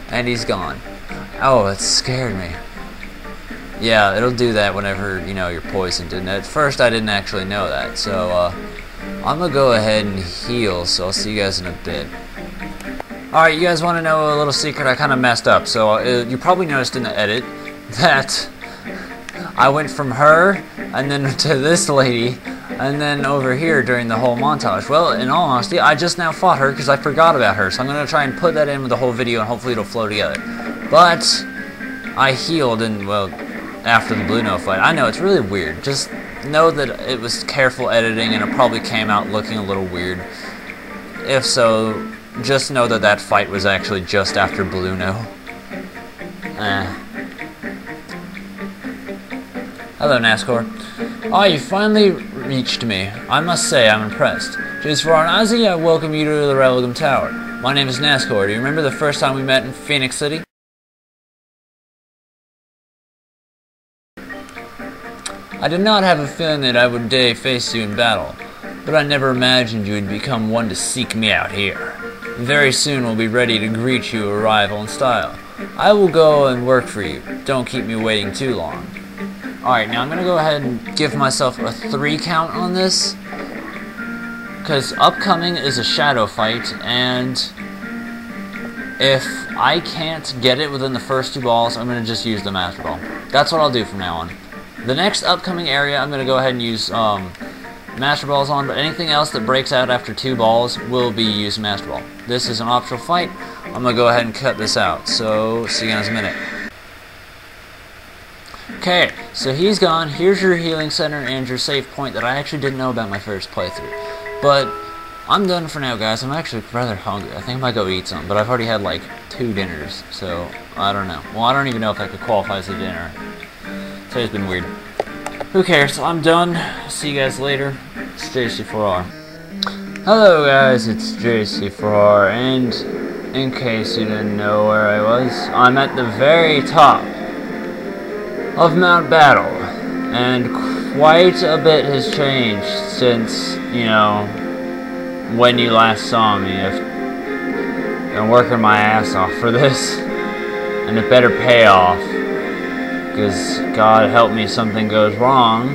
And he's gone. Oh, it scared me. Yeah, it'll do that whenever, you know, you're poisoned. And at first I didn't actually know that. So, I'm gonna go ahead and heal, so I'll see you guys in a bit. Alright, you guys want to know a little secret? I kind of messed up. So, you probably noticed in the edit that I went from her, and then to this lady, and then over here during the whole montage. Well, in all honesty, I just now fought her because I forgot about her. So I'm going to try and put that in with the whole video, and hopefully it'll flow together. But I healed, and, well, after the Blue Note fight. I know, it's really weird. Just know that it was careful editing, and it probably came out looking a little weird. If so, just know that that fight was actually just after Blue Note. Hello, NASCAR. Oh, you finally reached me. I must say, I'm impressed. J4 and Ozzy, I welcome you to the Relegum Tower. My name is NASCAR. Do you remember the first time we met in Phoenix City? I did not have a feeling that I would dare face you in battle, but I never imagined you would become one to seek me out here. Very soon we'll be ready to greet you arrival in style. I will go and work for you. Don't keep me waiting too long. Alright, now I'm going to go ahead and give myself a 3 count on this, because upcoming is a shadow fight, and if I can't get it within the first 2 balls, I'm going to just use the Master Ball. That's what I'll do from now on. The next upcoming area, I'm going to go ahead and use Master Balls on, but anything else that breaks out after 2 balls will be used Master Ball. This is an optional fight. I'm going to go ahead and cut this out, so see you guys in a minute. Okay, so he's gone. Here's your healing center and your save point that I actually didn't know about my first playthrough. But I'm done for now, guys. I'm actually rather hungry. I think I might go eat some, but I've already had like 2 dinners, so I don't know. Well, I don't even know if that could qualify as a dinner. Today's been weird. Who cares? I'm done. See you guys later. It's JC4R. Hello, guys. It's JC4R, and in case you didn't know where I was, I'm at the very top of Mount Battle, and quite a bit has changed since, you know, when you last saw me. I've been working my ass off for this, and it better pay off, because God help me something goes wrong,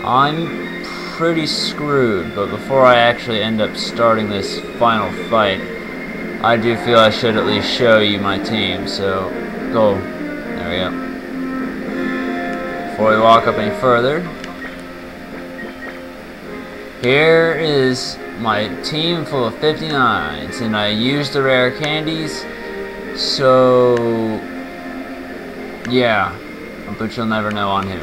I'm pretty screwed. But before I actually end up starting this final fight, I do feel I should at least show you my team, so go. There we go. Before we walk up any further, here is my team full of 59s, and I used the rare candies, so yeah, but you'll never know on who.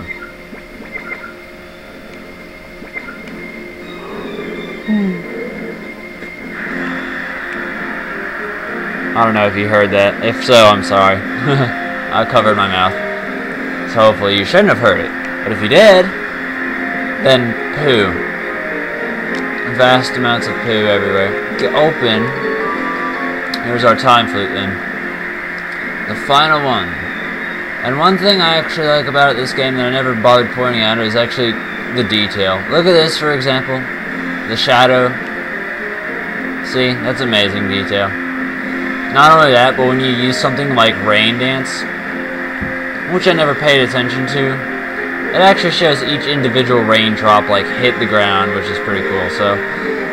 I don't know if you heard that. If so, I'm sorry. I covered my mouth. So hopefully you shouldn't have heard it. But if you did, then poo. Vast amounts of poo everywhere. Get open. Here's our time flute then. The final one. And one thing I actually like about this game that I never bothered pointing out is actually the detail. Look at this, for example. The shadow. See? That's amazing detail. Not only that, but when you use something like Rain Dance, which I never paid attention to, it actually shows each individual raindrop like hit the ground, which is pretty cool. So,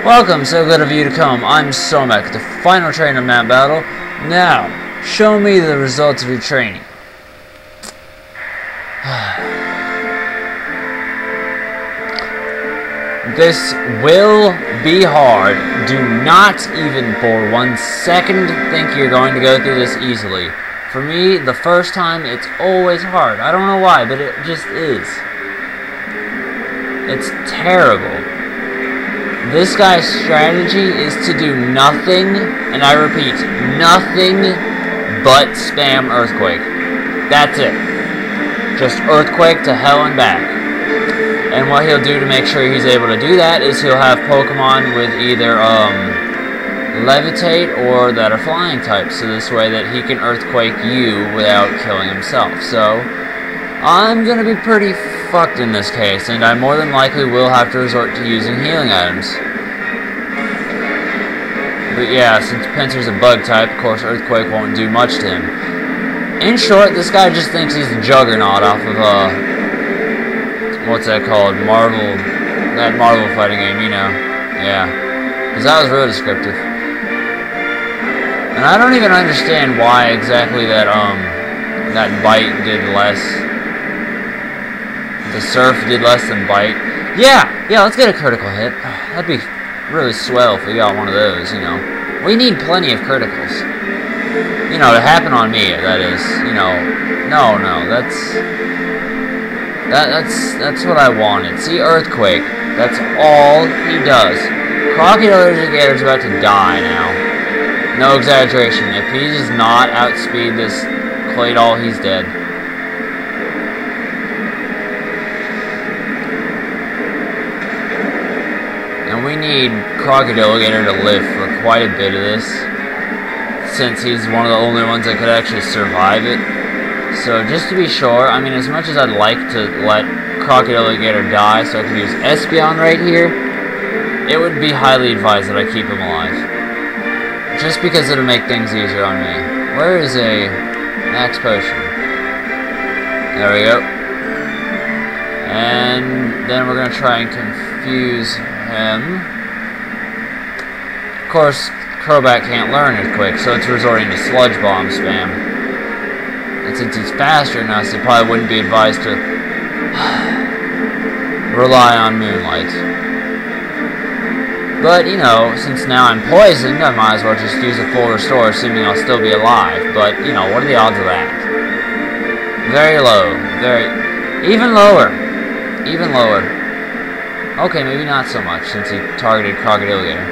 welcome, so good of you to come. I'm Somek, the final trainer of Mount Battle. Now, show me the results of your training. This will be hard. Do not even for 1 second think you're going to go through this easily. For me, the first time, it's always hard. I don't know why, but it just is. It's terrible. This guy's strategy is to do nothing, and I repeat, nothing but spam Earthquake. That's it. Just Earthquake to hell and back. And what he'll do to make sure he's able to do that is he'll have Pokemon with either Levitate or that are flying types, so this way that he can Earthquake you without killing himself. So I'm gonna be pretty fucked in this case, and I more than likely will have to resort to using healing items. But yeah, since Pincer's a bug type, of course Earthquake won't do much to him. In short, this guy just thinks he's the Juggernaut off of, what's that called? That Marvel fighting game, you know. Yeah. Because that was real descriptive. And I don't even understand why exactly that bite did less. The surf did less than bite. Yeah, let's get a critical hit. That'd be really swell if we got one of those, you know. We need plenty of criticals. You know, to happen on me, that is. You know, no, that's what I wanted. See, Earthquake. That's all he does. Crocodile Gator's about to die now. No exaggeration. If he does not outspeed this Clay Doll, he's dead. And we need Crocodile Gator to live for quite a bit of this, since he's one of the only ones that could actually survive it. So just to be sure, I mean, as much as I'd like to let Crocodile Gator die so I can use Espeon right here, it would be highly advised that I keep him alive. Just because it'll make things easier on me. Where is a max potion? There we go. And then we're going to try and confuse him. Of course, Crobat can't learn Earthquake, so it's resorting to Sludge Bomb spam. And since he's faster now, so it probably wouldn't be advised to rely on Moonlight. But, you know, since now I'm poisoned, I might as well just use a full restore, assuming I'll still be alive. But, you know, what are the odds of that? Very low. Even lower. Even lower. Okay, maybe not so much, since he targeted Crocodile Gator.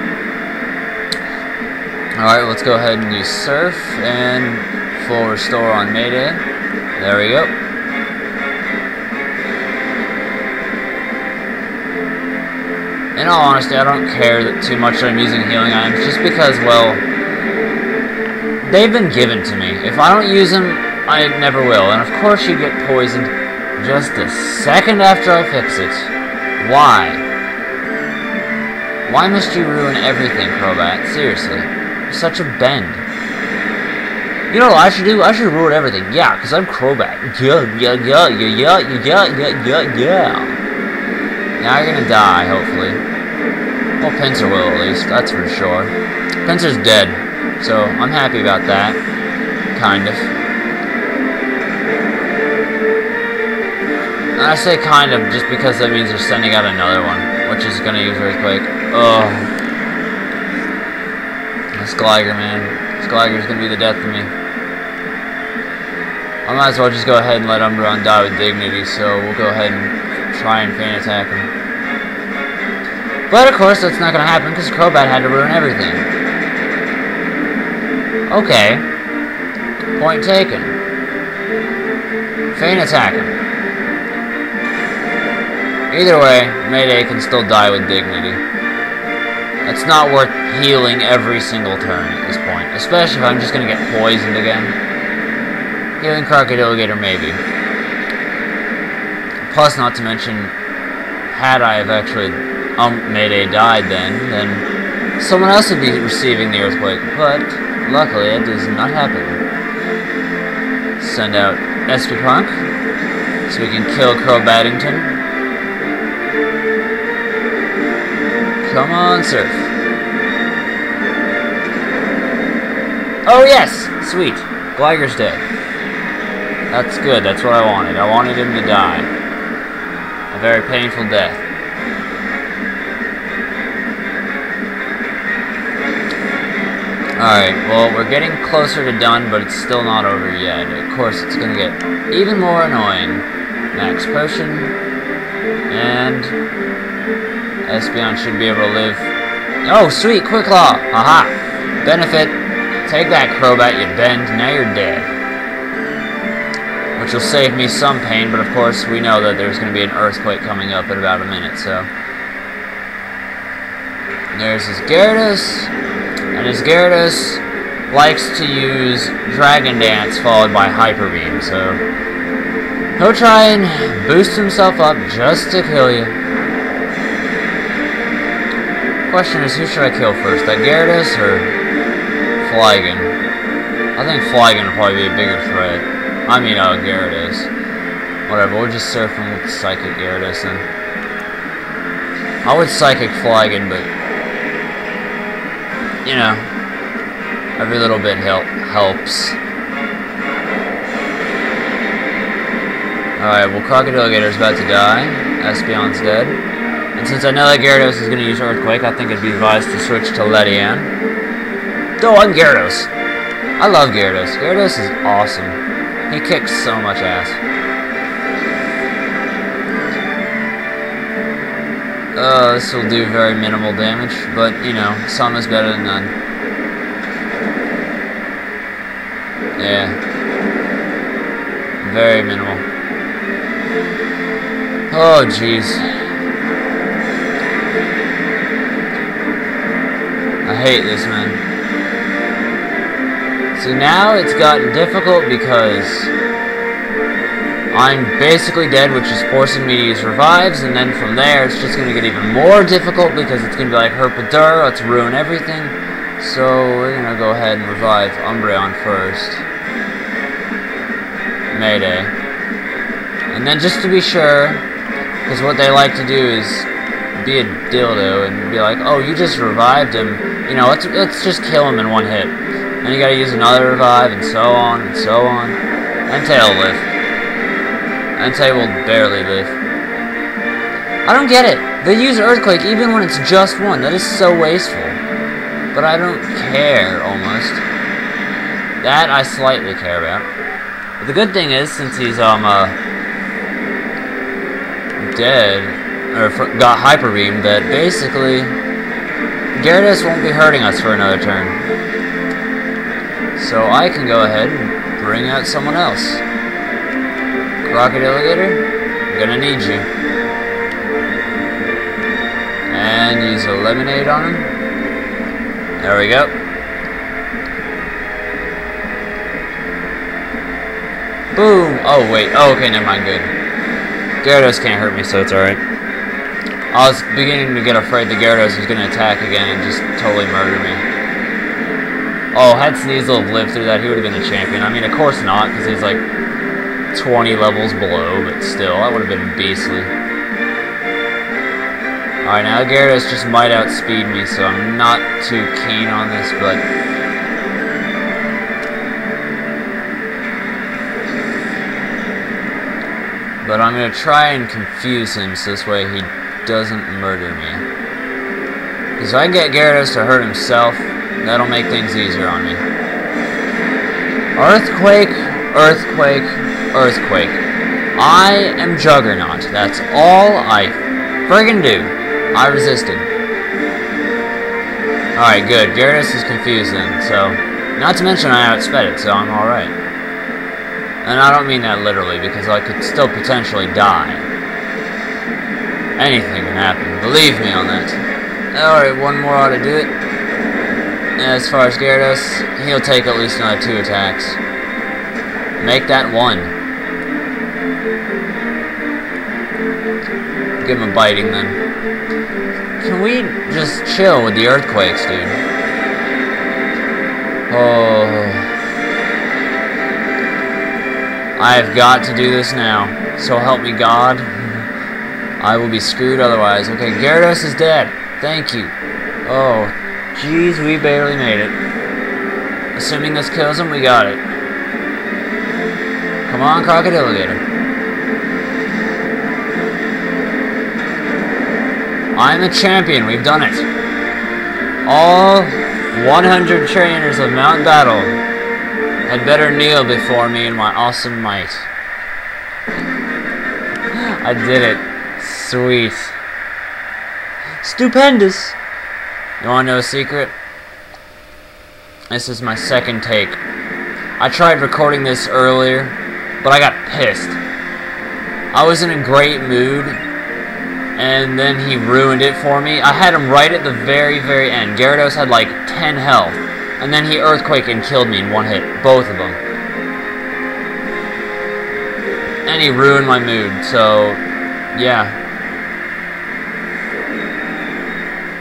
Alright, let's go ahead and use Surf, and full restore on Mayday. There we go. In all honesty, I don't care too much that I'm using healing items, just because, well, they've been given to me. If I don't use them, I never will. And of course you get poisoned just a second after I fix it. Why? Why must you ruin everything, Crobat? Seriously. You're such a bend. You know what I should do? I should ruin everything. Yeah, because I'm Crobat. Yeah. Now you're gonna die, hopefully. Well, Pinsir will, at least. That's for sure. Pinsir's dead, so I'm happy about that. Kind of. And I say kind of just because that means they're sending out another one, which is gonna use Earthquake. Ugh. This Gligar, man. This Gligar's gonna be the death of me. I might as well just go ahead and let Umbreon die with dignity, so we'll go ahead and try and Feint attack him. But of course that's not going to happen because Crobat had to ruin everything. Okay. Point taken. Feint attack him. Either way, Mayday can still die with dignity. It's not worth healing every single turn at this point. Especially if I'm just going to get poisoned again. Healing Crocodile Gator maybe. Plus, not to mention, had I have actually Mayday died then someone else would be receiving the Earthquake. But luckily, it does not happen. Send out Espipunk so we can kill Crobatington. Come on, Surf. Oh yes, sweet. Gligar's dead. That's good. That's what I wanted. I wanted him to die. A very painful death. Alright, well, we're getting closer to done, but it's still not over yet. Of course, it's going to get even more annoying. Max Potion. And Espeon should be able to live. Oh, sweet! Quick Claw! Aha! Benefit. Take that, Crobat, you bend. Now you're dead. Which will save me some pain, but of course we know that there's going to be an Earthquake coming up in about a minute, so. There's his Gyarados, and his Gyarados likes to use Dragon Dance followed by Hyper Beam, so he'll try and boost himself up just to kill you. Question is, who should I kill first, that Gyarados or Flygon. I think Flygon would probably be a bigger threat. I mean, Gyarados. Whatever, we'll just surf him with Psychic Gyarados then. I would Psychic Flygon, but you know, every little bit helps. Alright, well, Crocodiligator's about to die. Espeon's dead. And since I know that Gyarados is going to use Earthquake, I think it'd be advised to switch to Ledian. Oh, I'm Gyarados! I love Gyarados. Gyarados is awesome. He kicks so much ass. This will do very minimal damage, but, you know, some is better than none. Yeah. Very minimal. Oh, jeez. I hate this, man. See, now it's gotten difficult because I'm basically dead, which is forcing me to use revives, and then from there it's just going to get even more difficult because it's going to be like Herpadur, let's ruin everything. So we're going to go ahead and revive Umbreon first. Mayday. And then just to be sure, because what they like to do is be a dildo and be like, oh, you just revived him, you know, let's just kill him in one hit. Then you gotta use another revive, and so on, and so on. Entei will live. Entei will barely live. I don't get it. They use Earthquake even when it's just one. That is so wasteful. But I don't care, almost. That I slightly care about. But the good thing is, since he's, dead, or got Hyper Beam, that basically Gyarados won't be hurting us for another turn. So I can go ahead and bring out someone else. Crocodiligator, I'm gonna need you. And use a Lemonade on him. There we go. Boom! Oh, wait. Oh, okay, never mind, good. Gyarados can't hurt me, so it's alright. I was beginning to get afraid that Gyarados was going to attack again and just totally murder me. Oh, had Sneasel lived through that, he would have been a champion. I mean, of course not, because he's like 20 levels below, but still, that would have been beastly. Alright, now Gyarados just might outspeed me, so I'm not too keen on this, but... But I'm going to try and confuse him so this way he doesn't murder me. Because if I can get Gyarados to hurt himself, that'll make things easier on me. Earthquake, Earthquake, Earthquake. I am Juggernaut. That's all I friggin' do. I resisted. Alright, good. Gyarados is confused then, so... Not to mention I outsped it, so I'm alright. And I don't mean that literally, because I could still potentially die. Anything can happen. Believe me on that. Alright, one more ought to do it. As far as Gyarados, he'll take at least another 2 attacks. Make that 1. Give him a biting then. Can we just chill with the earthquakes, dude? Oh... I've got to do this now. So help me God. I will be screwed otherwise. Okay, Gyarados is dead. Thank you. Oh, jeez, we barely made it. Assuming this kills him, we got it. Come on, Crocodiligator. I'm a champion. We've done it. All 100 trainers of Mount Battle had better kneel before me in my awesome might. I did it. Sweet. Stupendous. You wanna know a secret? This is my second take. I tried recording this earlier, but I got pissed. I was in a great mood, and then he ruined it for me. I had him right at the very, very end. Gyarados had like 10 health. And then he Earthquaked and killed me in one hit. Both of them. And he ruined my mood, so... yeah.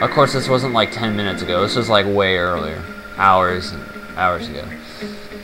Of course, this wasn't like 10 minutes ago. This was like way earlier. Hours. hours ago.